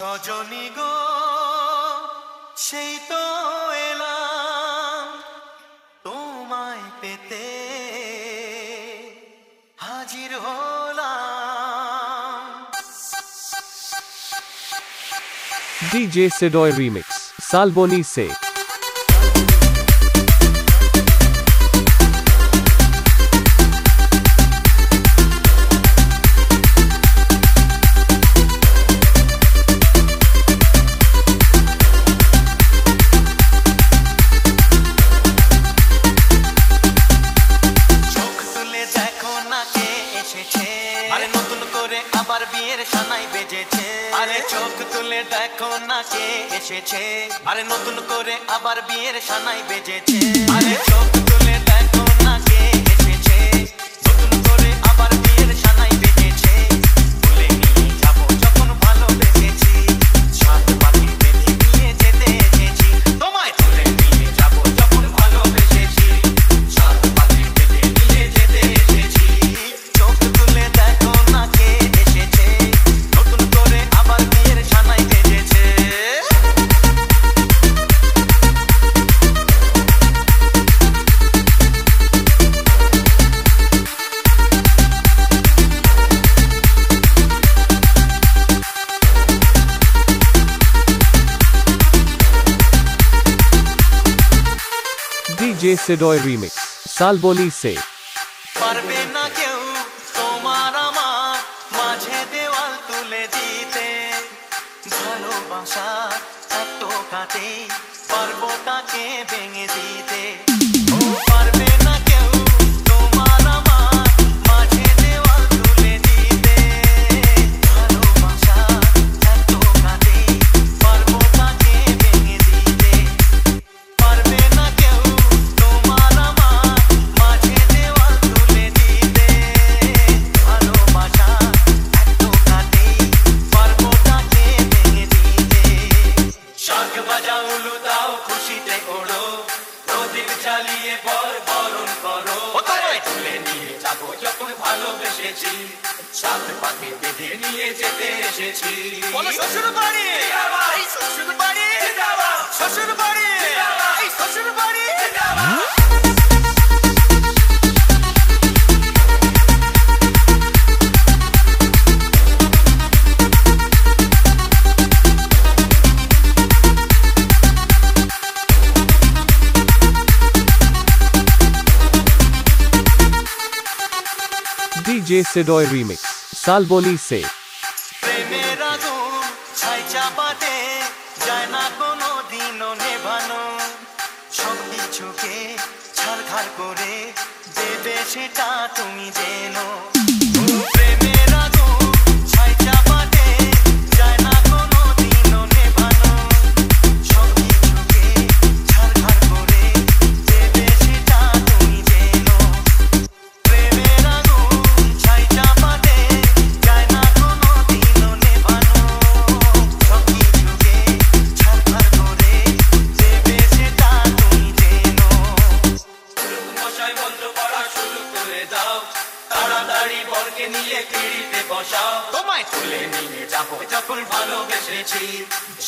রজনী গো সেই তো এলাম তোমায় পেতে হাজির হলাম। DJ Sidoy Remix, Salboni Se. আরে নতুন করে আবার বিয়ের সানাই বেজেছে, আরে চোখ তুলে দেখো না কে এসেছে, আরে নতুন করে আবার বিয়ের সানাই বেজেছে, আরে চোখ তুলে দেখো না কে এসেছে, নতুন করে আবার বিয়ের সানাই বেজেছে। বলে নিয়ে যাবো যখন ভালোবেসেছি, সাত পাখি বেঁধে নিয়ে যেতে এসেছি, তোমায় তুলে নিয়ে যাবো যখন ভালোবেসেছি, সাত পাখি বেঁধে নিয়ে যেতে এসেছি। চোখ তুলে দেখো না কে এসেছে, নতুন করে আবার বিয়ের সানাই বেজেছে। DJ Sidoy Remix, Salboni Se. পারবে না কেউ তোমার আমার মাঝে দেওয়াল তুলে দিতে, ভালোবাসা এত কাটে পারবো তাকে ভেঙে দিতে। ও পারবে না কেউ তোমার আমার মাঝে দেওয়াল তুলে দিতে, ভালোবাসা এত কাটে পারবো তাকে ভেঙে দিতে। পারবে না কেউ তোমার আমার মাঝে দেওয়াল তুলে দিতে, ভালোবাসা এত কাটে পারবো তাকে ভেঙে দিতে। শাক বাজাও উলু দাও খুশিতে ওড়ো, প্রদীপ জ্বালিয়ে বরণ করো, তোমায় তুলে নিয়ে যাবো যখন ভালোবেসেছি, সাত পাখি বেঁধে নিয়ে যেতে এসেছি। বলো শ্বশুর বাড়ি, এই শ্বশুর বাড়ি, শ্বশুর বাড়ি, এই শ্বশুর বাড়ি। DJ Sidoy Remix, Salboni Se. প্রেমের আগুন ছাই চাপাতে যায় না কোনো দিনও নেভানো, সব কিছুকে ছাড়খাড় করে দেবে সেটা তুমি জেনো। প্রেমের আগুন ছাই চাপাতে যায় না কোনো দিনও নেভানো, সব কিছুকে ছাড়খাড় করে দেবে সেটা তুমি জেনো। প্রেমের আগুন ছাই চাপাতে যায় না কোনো দিনও নেভানো, সব কিছুকে ছাড়খাড় করে দেবে সেটা তুমি জেনো। মশাই মন্ত্র পড়া শুরু করে দাও, তাড়াতাড়ি বরকে নিয়ে পিড়িতে বসাও, তোমায় তুলে নিয়ে যাবো যখন ভালোবেসেছি,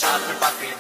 সাত পাখি